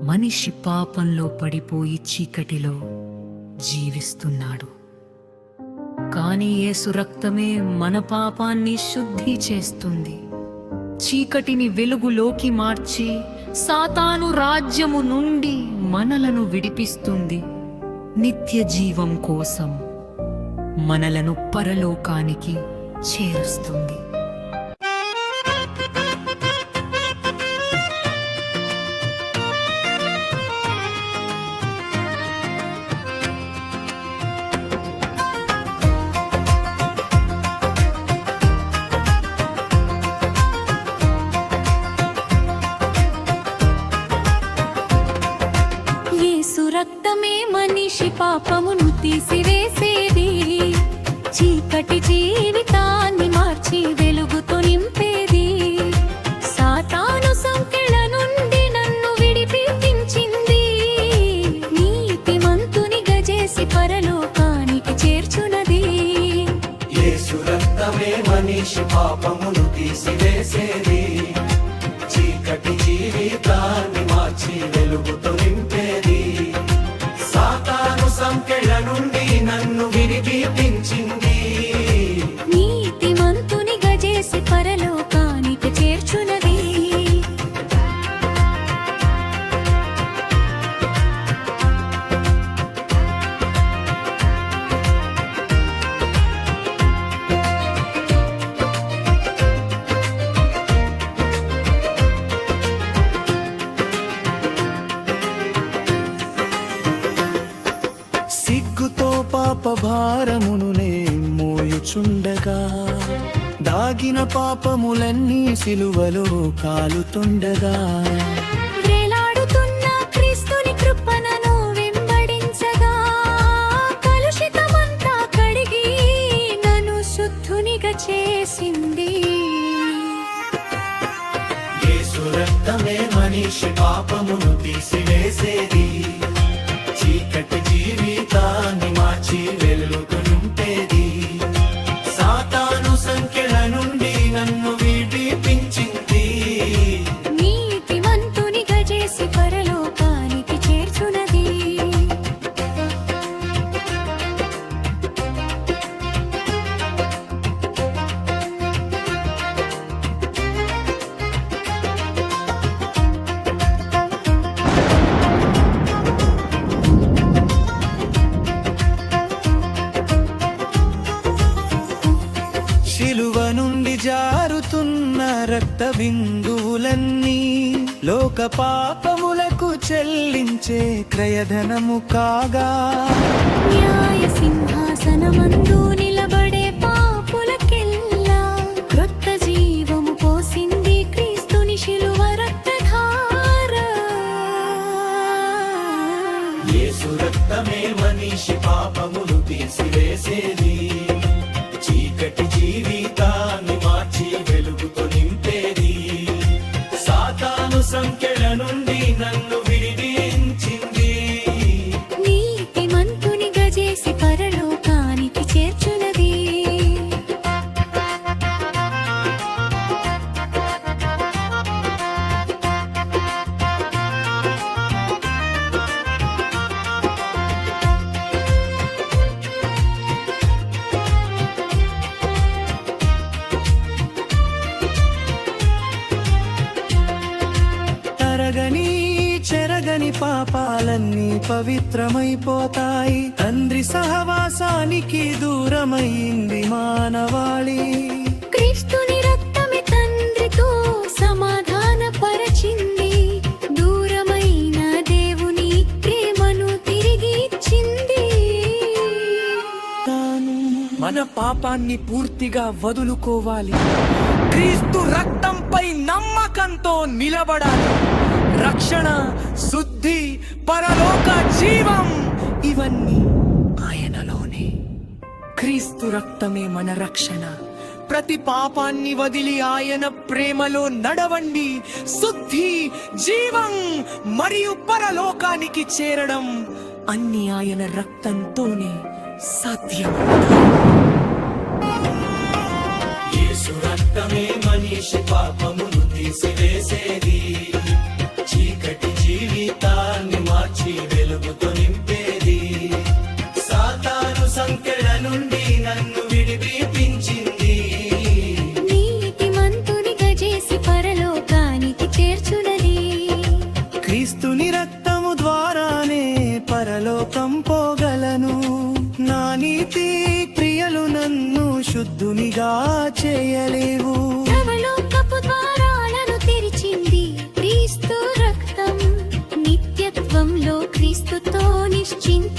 మనిషి పాపంలో పడిపోయి చీకటిలో జీవిస్తున్నాడు. కానీ యేసు రక్తమే మన పాపాన్ని శుద్ధి చేస్తుంది, చీకటిని వెలుగులోకి మార్చి సాతాను రాజ్యము నుండి మనలను విడిపిస్తుంది. నిత్య జీవం కోసం మనలను పరలోకానికి చేరుస్తుంది. రక్తమే మనిషి పాపమును తీసివేసేది, చీకటి జీవితాన్ని మార్చి వెలుగుతో నింపేది. సాతాను సంకెళ్ళ నుండి నన్ను విడిపించింది, నీతిమంతునిగా చేసి పరలోకానికి చేర్చునది. యేసు రక్తమే మనిషి పాపమును తీసివేసేది, చీకటి జీవితాన్ని మార్చి వెలుగుతో నింపేది. సంకెళ్ళ నుండి నన్ను విడిపించింది, నీతిమంతునిగా చేసి పరలోకానికి చేర్చునది. సిగ్గుతో పాప భారమును నే మోయుచుండగా, దాగిన పాపములన్నీ సిలువలో కాలుతుండగా, వేలాడుతున్న క్రీస్తుని కృపణను వెంబడించగా, కలుషితమంతా కడిగి నన్ను శుద్ధునిగా చేసింది. యేసు రక్తమే మనిషి పాపమును తీసివేసేది, చీకటి జీవితాన్ని మార్చి వెలుగుతో నింపేది. సాతాను సంకెళ్ళ నుండి నన్ను విడిపించింది, నీతిమంతునిగా చేసి పరలోకానికి చేర్చునది. శిలువ నుండి జారుతున్న రక్త బిందువులన్నీ లోక పాపములకు చెల్లించే క్రయధనము కాగా, న్యాయ సింహాసనమందు నిలబడే పాపులకెల్లా క్రొత్త జీవము పోసింది క్రీస్తుని శిలువ రక్తధార. యేసు రక్తమే మనిషి పాపమును తీసివేసేది, చీకటి జీవితాన్ని మార్చి వెలుగుతో నింపేది. సాతాను సంకెళ్ళ నుండి నన్ను విడిపించింది, నీతిమంతునిగా చేసి పరలోకానికి చేర్చునది. చెరగని పాపాలన్నీ పవిత్రమైపోతాయి. తండ్రి సహవాసానికి దూరమైంది మానవాళి. క్రీస్తుని రక్తమే తండ్రితో సమాధాన పరచింది, దూరమైన దేవుని ప్రేమను తిరిగి ఇచ్చింది. తాను మన పాపాన్ని పూర్తిగా వదులుకోవాలి, క్రీస్తు రక్తంపై నమ్మకంతో నిలబడాలి. రక్షణ, శుద్ధి, పరలోక జీవం ఇవన్నీ ఆయనలోనే. క్రీస్తు రక్తమే మన రక్షణ. ప్రతి పాపాన్ని వదిలి ఆయన ప్రేమలో నడవండి. శుద్ధి, జీవం మరియు పరలోకానికి చేరడం అన్ని ఆయన రక్తంతోనే సాధ్యం. యేసు రక్తమే మనిషి పాపమును తీసివేసేది, చీకటి జీవితా క్రీస్తుని రక్తము ద్వారానే పరలోకం పోగలను. నా నీతి క్రియలు నన్ను శుద్ధునిగా చేయలేవు. పరలోకపు ద్వారాలను తెరిచింది క్రీస్తు రక్తం. నిత్యత్వంలో క్రీస్తుతో నిశ్చింత